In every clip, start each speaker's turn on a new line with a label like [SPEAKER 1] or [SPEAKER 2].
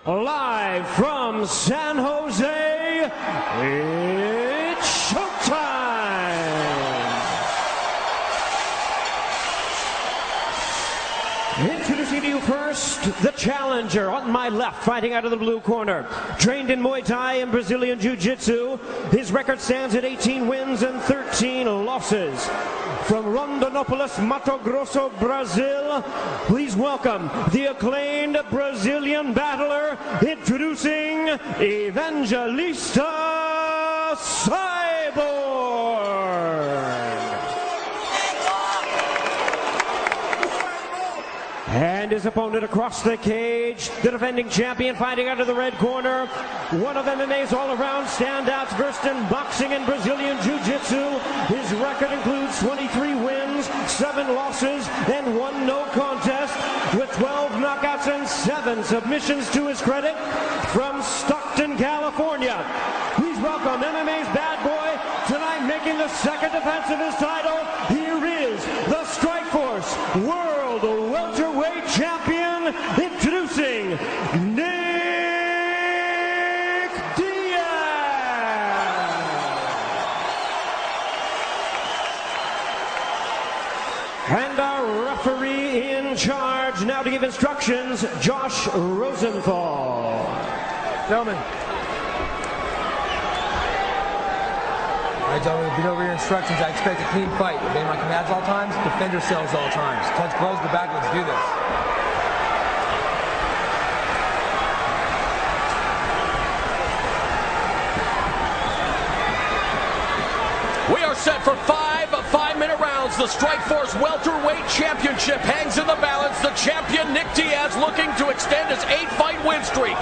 [SPEAKER 1] Live from San Jose, it's showtime! Introducing to you first, the challenger on my left, fighting out of the blue corner. Trained in Muay Thai and Brazilian Jiu-Jitsu, his record stands at 18 wins and 13 losses. From Rondonópolis, Mato Grosso, Brazil, please welcome the acclaimed Brazilian battler, introducing Evangelista Cyborg. And his opponent across the cage, the defending champion, fighting out of the red corner. One of MMA's all-around standouts, versed in boxing and Brazilian Jiu-Jitsu. His record includes 23 wins, 7 losses, and 1 no contest, with 12 knockouts and 7 submissions to his credit. From Stockton, California, please welcome MMA's bad boy, tonight making the second defense of his title. Here is the Strikeforce World Welterweight Champion, introducing Nick Diaz. And our referee in charge now to give instructions, Josh Rosenthal.
[SPEAKER 2] Gentlemen. All right, gentlemen, repeat over your instructions. I expect a clean fight. Obey my commands all times, defend yourselves all times. Touch gloves to the back, let's do this.
[SPEAKER 3] We are set for 5-minute rounds. The Strikeforce Welterweight Championship hangs in the balance. The champion, Nick Diaz, looking to extend his 8-fight win streak,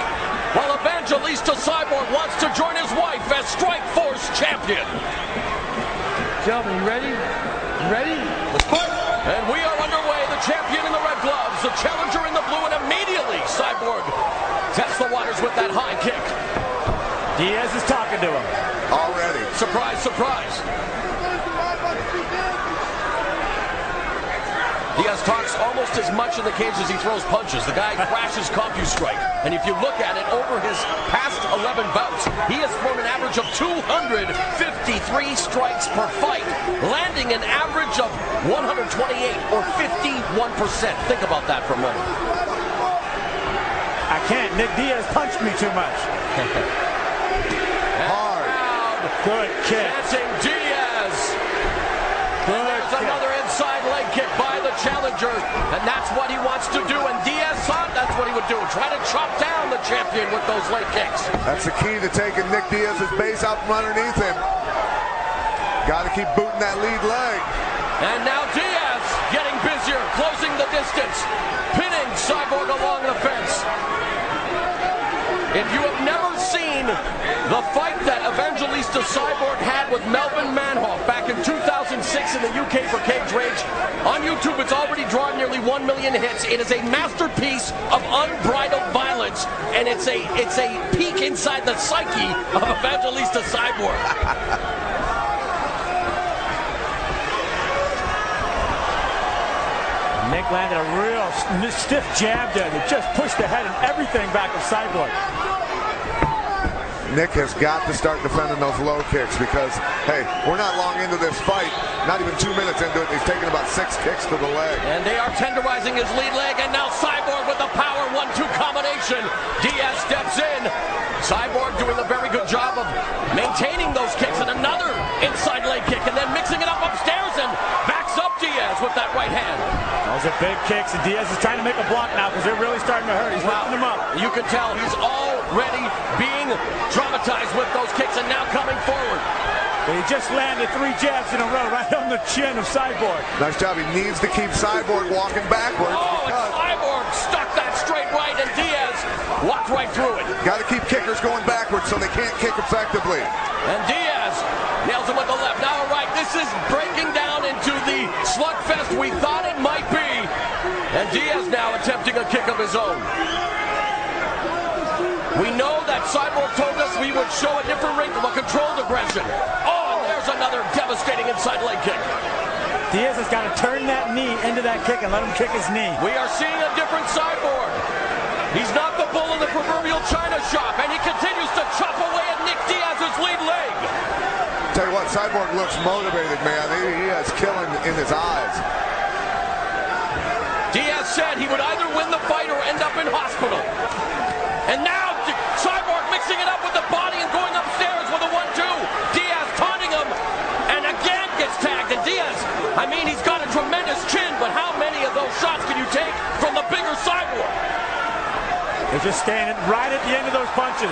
[SPEAKER 3] while Evangelista Cyborg wants to join his wife as Strikeforce champion.
[SPEAKER 2] Gentlemen, you ready? You ready?
[SPEAKER 3] Let's fight! And we are underway. The champion in the red gloves, the challenger in the blue, and immediately Cyborg tests the waters with that high kick.
[SPEAKER 4] Diaz is talking to him.
[SPEAKER 3] Already. Surprise, surprise. Diaz talks almost as much in the cage as he throws punches. The guy crashes CompuStrike. And if you look at it, over his past 11 bouts, he has thrown an average of 253 strikes per fight, landing an average of 128 or 51%. Think about that for a moment.
[SPEAKER 4] I can't. Nick Diaz punched me too much.
[SPEAKER 3] Hard.
[SPEAKER 4] Good kick.
[SPEAKER 3] Dancing Diaz. And there's another inside leg kick by the challenger, and that's what he wants to do. And Diaz thought that's what he would do, try to chop down the champion with those leg kicks.
[SPEAKER 5] That's the key to taking Nick Diaz's base out from underneath him. Got to keep booting that lead leg.
[SPEAKER 3] And now Diaz getting busier, closing the distance, pinning Cyborg along the fence. If you have never seen the fight that Evangelista Cyborg had with Melvin Manhoff back in 2006 in the UK for Cage Rage, on YouTube it's already drawn nearly 1 million hits. It is a masterpiece of unbridled violence, and it's a peek inside the psyche of Evangelista Cyborg.
[SPEAKER 4] Nick landed a real stiff jab there that just pushed the head and everything back of Cyborg.
[SPEAKER 5] Nick has got to start defending those low kicks because, hey, we're not long into this fight. Not even 2 minutes into it. He's taken about 6 kicks to the leg.
[SPEAKER 3] And they are tenderizing his lead leg, and now Cyborg with the power 1-2 combination. Diaz steps in. Cyborg doing a very good job of maintaining those kicks, and another inside leg kick, and then mixing it up upstairs and backs up Diaz with that right hand.
[SPEAKER 4] Those are big kicks, and Diaz is trying to make a block now because they're really starting to hurt. He's lifting them up.
[SPEAKER 3] You can tell he's already being traumatized with those kicks, and now coming forward.
[SPEAKER 4] But he just landed 3 jabs in a row right on the chin of Cyborg.
[SPEAKER 5] Nice job. He needs to keep Cyborg walking backwards.
[SPEAKER 3] Oh, and Cyborg stuck that straight right, and Diaz walked right through it.
[SPEAKER 5] Got to keep kickers going backwards so they can't kick effectively.
[SPEAKER 3] And Diaz nails him with the left. Now, all right, this is breaking down into the slugfest we thought it might be. And Diaz now attempting a kick of his own. We know that Cyborg told us we would show a different wrinkle, a controlled aggression. Oh, and there's another devastating inside leg kick.
[SPEAKER 4] Diaz has got to turn that knee into that kick and let him kick his knee.
[SPEAKER 3] We are seeing a different Cyborg. He's not the bull in the proverbial
[SPEAKER 5] Cyborg looks motivated, man. He has killing in his eyes.
[SPEAKER 3] Diaz said he would either win the fight or end up in hospital. And now Cyborg mixing it up with the body and going upstairs with a 1-2. Diaz taunting him and again gets tagged. And Diaz, I mean, he's got a tremendous chin, but how many of those shots can you take from the bigger Cyborg?
[SPEAKER 4] They're just standing right at the end of those punches.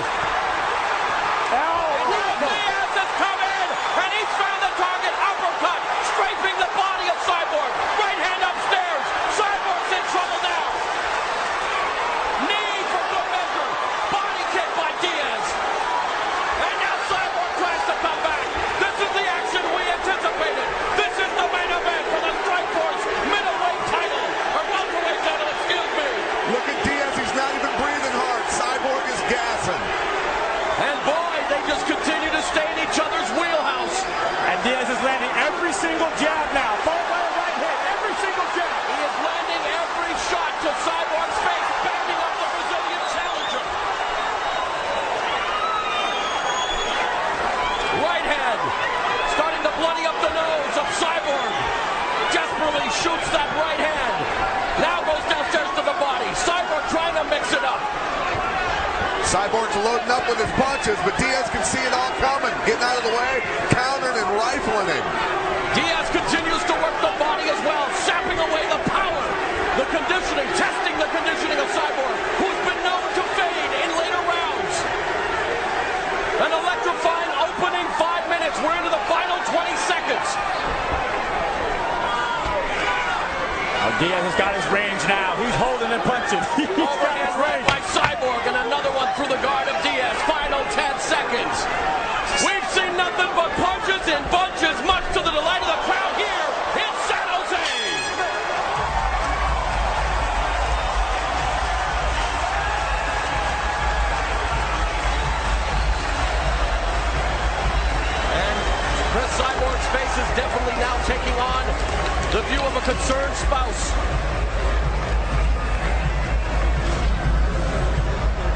[SPEAKER 3] Diaz has come in and he's found the target. Uppercut, scraping the body of Cyborg. Right hand upstairs. Cyborg's in trouble now. Knee for good measure. Body kick by Diaz. And now Cyborg tries to come back. This is the action we anticipated. This is the main event for the Strikeforce middleweight title. Or welterweight title, excuse me.
[SPEAKER 5] Look at Diaz. He's not even breathing hard. Cyborg is gassing.
[SPEAKER 3] And boy, they just continue to stay in each other's wheelhouse.
[SPEAKER 4] And Diaz is landing every single jab now. Followed by a right hit. Every single jab.
[SPEAKER 3] He is landing every shot to Cyborg's face, backing up the Brazilian challenger. Right hand, starting to bloody up the nose of Cyborg. Desperately shoots that right hand. Now goes downstairs to the body. Cyborg trying to mix it up.
[SPEAKER 5] Cyborg's loading up with his punches, but Diaz can see it all coming. Getting out of the way, countering and rifling him.
[SPEAKER 3] Diaz continues to work the body as well, sapping away the power, the conditioning, testing the conditioning of Cyborg, who's been known to fade in later rounds. An electrifying opening 5 minutes. We're into the final 20 seconds.
[SPEAKER 4] Diaz has got his range now. He's holding and punching. He's got his range.
[SPEAKER 3] By Cyborg and another one through the guard of Diaz. Final 10 seconds. We've seen nothing but punches and bunches, much to the delight of the crowd here in San Jose. And Chris Cyborg's face is definitely now taking on the view of a concerned spouse.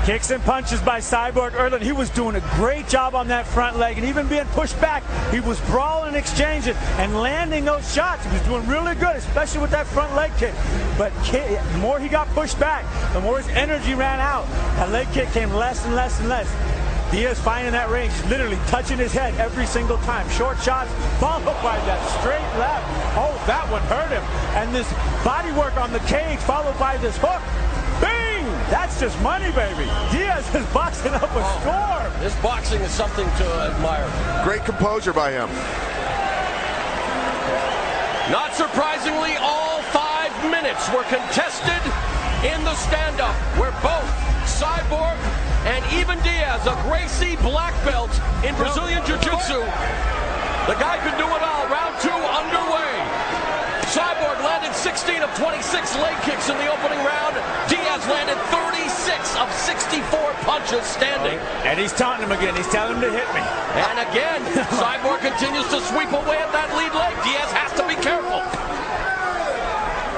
[SPEAKER 4] Kicks and punches by Cyborg early. He was doing a great job on that front leg, and even being pushed back, he was brawling, exchanging, and landing those shots. He was doing really good, especially with that front leg kick. But the more he got pushed back, the more his energy ran out. That leg kick came less and less and less. Diaz finding that range, literally touching his head every single time. Short shots, followed by that straight left. Oh, that one hurt him. And this body work on the cage, followed by this hook. Bing! That's just money, baby. Diaz is boxing up a storm.
[SPEAKER 3] This boxing is something to admire.
[SPEAKER 5] Great composure by him.
[SPEAKER 3] Not surprisingly, all 5 minutes were contested in the stand-up, where both Cyborg and even Diaz, a Gracie black belt in Brazilian Jiu-Jitsu. The guy can do it all. Round 2 underway. Cyborg landed 16 of 26 leg kicks in the opening round. Diaz landed 36 of 64 punches standing.
[SPEAKER 4] And he's taunting him again. He's telling him to hit me.
[SPEAKER 3] And again, Cyborg continues to sweep away at that lead leg. Diaz has to be careful.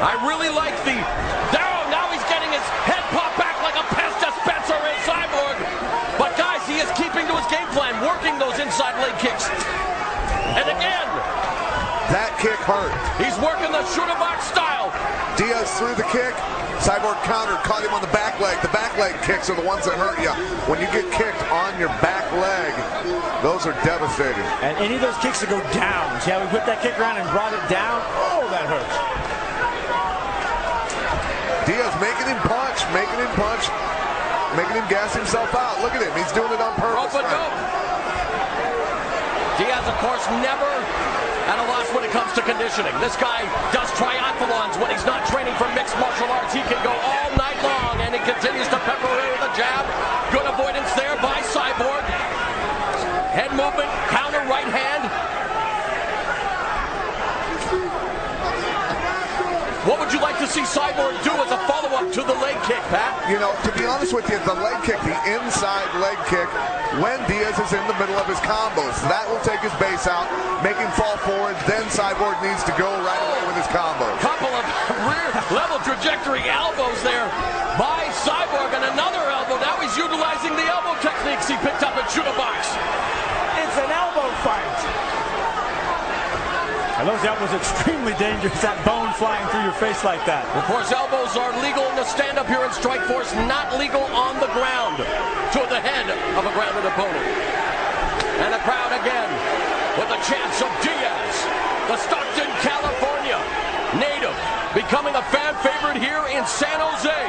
[SPEAKER 3] I really like the... Now he's getting his head popped back like a pest dispenser in Cyborg. But guys, he is keeping to his game plan, working those inside leg kicks. And again...
[SPEAKER 5] That kick hurt.
[SPEAKER 3] He's working the shooter box style.
[SPEAKER 5] Diaz threw the kick. Cyborg countered, caught him on the back leg. The back leg kicks are the ones that hurt you. When you get kicked on your back leg, those are devastating.
[SPEAKER 4] And any of those kicks that go down. See how we put that kick around and brought it down? Oh, that hurts.
[SPEAKER 5] Diaz making him punch, making him gas himself out. Look at him. He's doing it on purpose.
[SPEAKER 3] Diaz, of course, never at a loss when it comes to conditioning. This guy does triathlons when he's not training for mixed martial arts. He can go all night long, and he continues to pepper away with a jab. Good avoidance there by Cyborg. Head movement, counter right hand. What would you like to see Cyborg do as a follow-up to the leg kick, Pat?
[SPEAKER 5] You know, to be honest with you, the leg kick, the inside leg kick, when Diaz is in the middle of his combos, that will take his base out, make him fall forward, then Cyborg needs to go right away with his combos.
[SPEAKER 3] Couple of rear level trajectory elbows there by Cyborg, and another elbow. Now he's utilizing the elbow techniques he picked up at Shooter Box.
[SPEAKER 4] It's an elbow fight. those elbows are extremely dangerous, that bone flying through your face like that.
[SPEAKER 3] Of course, elbows are legal in the stand-up here in Strikeforce, not legal on the ground to the head of a grounded opponent. And the crowd again with the chants of Diaz, the Stockton, California native, becoming a fan favorite here in San Jose.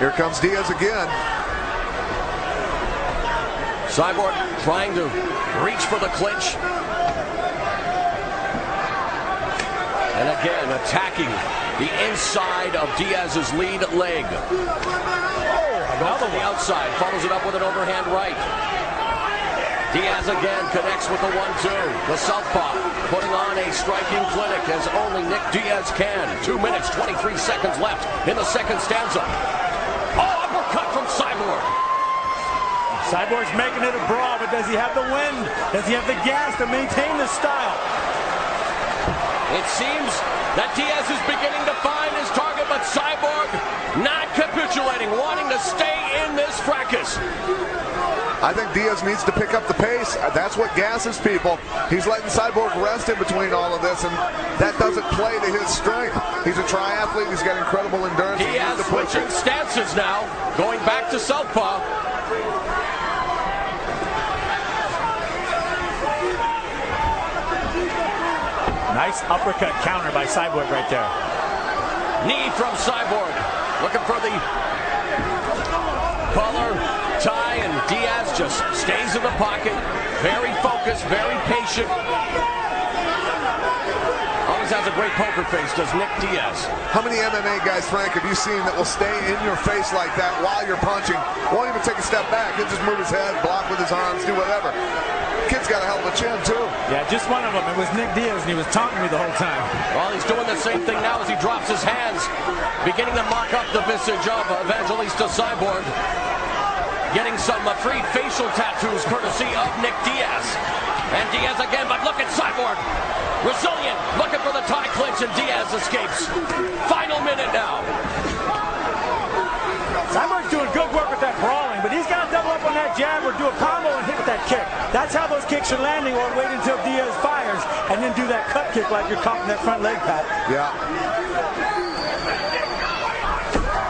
[SPEAKER 5] Here comes Diaz again.
[SPEAKER 3] Cyborg trying to reach for the clinch. And again, attacking the inside of Diaz's lead leg. Goes to the outside, follows it up with an overhand right. Diaz again connects with the 1-2. The southpaw putting on a striking clinic as only Nick Diaz can. 2 minutes, 23 seconds left in the second stanza. Oh, uppercut from Cyborg.
[SPEAKER 4] Cyborg's making it a brawl, but does he have the wind? Does he have the gas to maintain the style?
[SPEAKER 3] It seems that Diaz is beginning to find his target, but Cyborg not capitulating, wanting to stay in this fracas.
[SPEAKER 5] I think Diaz needs to pick up the pace. That's what gasses people. He's letting Cyborg rest in between all of this, and that doesn't play to his strength. He's a triathlete. He's got incredible endurance.
[SPEAKER 3] Diaz switching stances now, going back to southpaw.
[SPEAKER 4] Nice uppercut counter by Cyborg right there.
[SPEAKER 3] Knee from Cyborg. Looking for the collar tie, and Diaz just stays in the pocket. Very focused, very patient. Always has a great poker face, does Nick Diaz.
[SPEAKER 5] How many MMA guys, Frank, have you seen that will stay in your face like that while you're punching? Won't even take a step back. He'll just move his head, block with his arms, do whatever. Kid's got a hell of a chin, too.
[SPEAKER 4] Yeah, just one of them. It was Nick Diaz, and he was taunting me the whole time.
[SPEAKER 3] Well, he's doing the same thing now as he drops his hands, beginning to mock up the visage of Evangelista Cyborg. Getting some free facial tattoos courtesy of Nick Diaz. And Diaz again, but look at Cyborg. Resilient, looking for the tie clinch, and Diaz escapes. Final minute now.
[SPEAKER 4] Cyborg's doing good work with that brawling, but he's got to double up on that jab or do a combo and hit with that kick. That's how those kicks are landing, or wait until Diaz fires and then do that cut kick like you're caught in that front leg, Pat.
[SPEAKER 5] Yeah.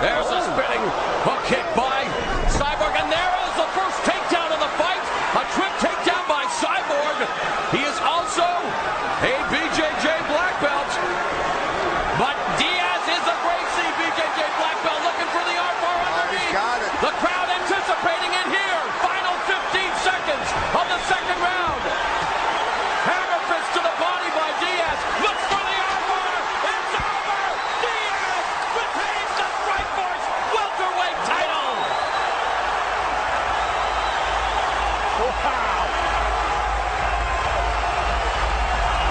[SPEAKER 3] There's a spinning hook kick by Cyborg, and there is the first takedown of the fight. A trip takedown by Cyborg. He is also a BJJ black belt, but Diaz is a Gracie BJJ black belt, looking for the armbar underneath.
[SPEAKER 5] Got it.
[SPEAKER 3] The crowd anticipating it here. Final 15 seconds of the second round. Hammer fist to the body by Diaz. Looks for the armbar. It's over. Diaz retains the Strikeforce welterweight title.
[SPEAKER 4] Wow.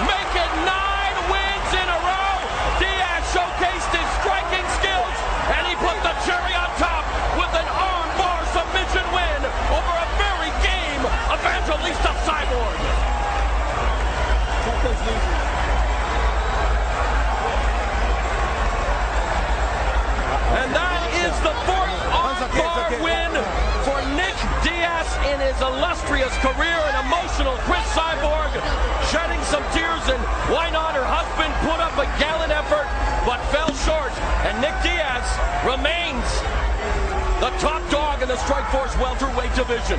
[SPEAKER 3] Making 9 wins in a row. Diaz showcased his striking skills, and he put the cherry on top with an armbar submission win over a very game Evangelista Cyborg. And that is the 4th armbar win for Nick Diaz in his illustrious career. An emotional Chris Cyborg shedding some tears, and why not? Her husband put up a gallant effort but fell short, and Nick Diaz remains the top dog in the Strikeforce welterweight division.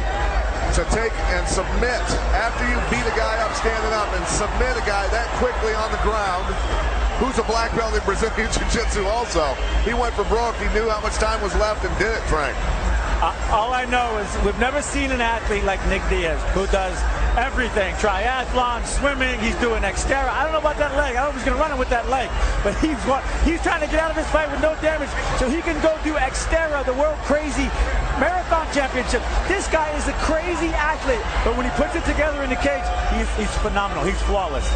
[SPEAKER 5] To take and submit after you beat a guy up standing up and submit a guy that quickly on the ground, who's a black belt in Brazilian Jiu-Jitsu also. He went for broke. He knew how much time was left and did it, Frank.
[SPEAKER 4] All I know is we've never seen an athlete like Nick Diaz who does everything. Triathlon, swimming, he's doing Xterra. I don't know about that leg. I don't know if he's going to run it with that leg. But he's trying to get out of this fight with no damage so he can go do Xterra, the world crazy marathon championship. This guy is a crazy athlete. But when he puts it together in the cage, he's phenomenal. He's flawless.